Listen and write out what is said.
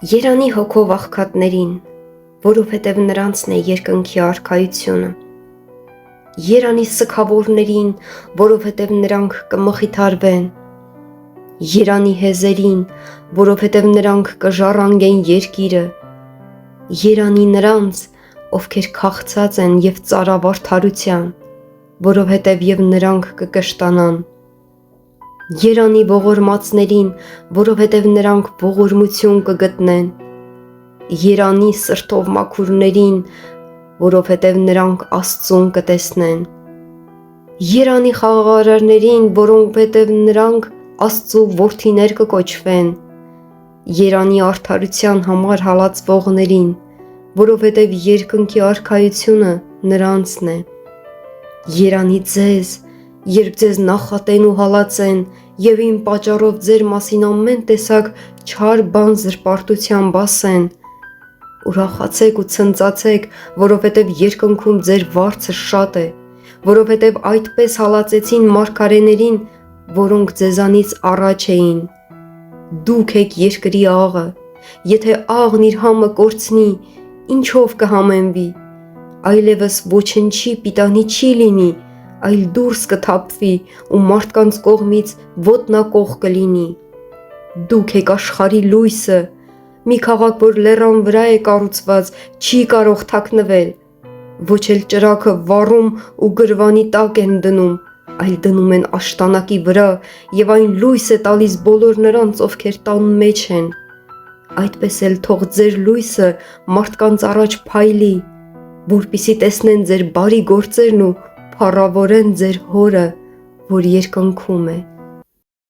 Երանի հոգով աղքատներին, որովհետև նրանցն է երկնքի արքայությունը։ Երանի սգավորներին, որովհետև նրանք կմխիթարվեն։ Երանի հեզերին, որովհետև նրանք կժառանգեն երկիրը։ Երանի նրանց, ովքեր քաղցած են և ծարավ արդարության, որովհետև և նրանք կկշտանան։ Երանի ողորմածներին, որովհետև նրանք ողորմություն կգտնեն։ Երանի սրտով մաքուրներին, որովհետև նրանք Աստծուն կտեսնեն։ Երանի խաղաղարարներին, որովհետև նրանք Աստծու որդիներ կկոչվեն։ Երանի արդարության համար հալածվողներին, որովհետև երկնքի արքայությունը նրանցն է։ Երանի ձեզ, երբ ձեզ նախատեն ու հալածեն և իմ պատճառով ձեր մասին ամեն տեսակ չար բան զրպարտությամբ ասեն։ Ուրախացեք ու ցնծացեք, որովհետև երկնքում ձեր վարձը շատ է, որովհետև այդպես հալածեցին մարգարեներին, որոնք ձեզանից առաջ էին։ Դուք եք երկրի աղը, եթե աղն իր համը կորցնի, ինչով կհամեմվի, այլևս ոչնչի պիտանի չի լինի, այլ դուրս կթափվի ու մարդկանց կողմից ոտնակոխ կլինի։ Դուք եք աշխարհի լույսը, մի քաղաք, որ լեռան վրա է կառուցված, չի կարող թաքնվել, ոչ էլ ճրագը վառում ու գրվանի տակ են դնում, այլ դնում են աշտանակի վրա և այն լույս է տալիս բոլոր նրանց, ովքեր տան մեջ են։ Այդպես էլ թող ձեր լույսը մարդկանց առաջ փայլի, որպեսզի տեսնեն ձեր բարի գործերն ու փառավորեն ձեր Հորը, որ երկնքում է։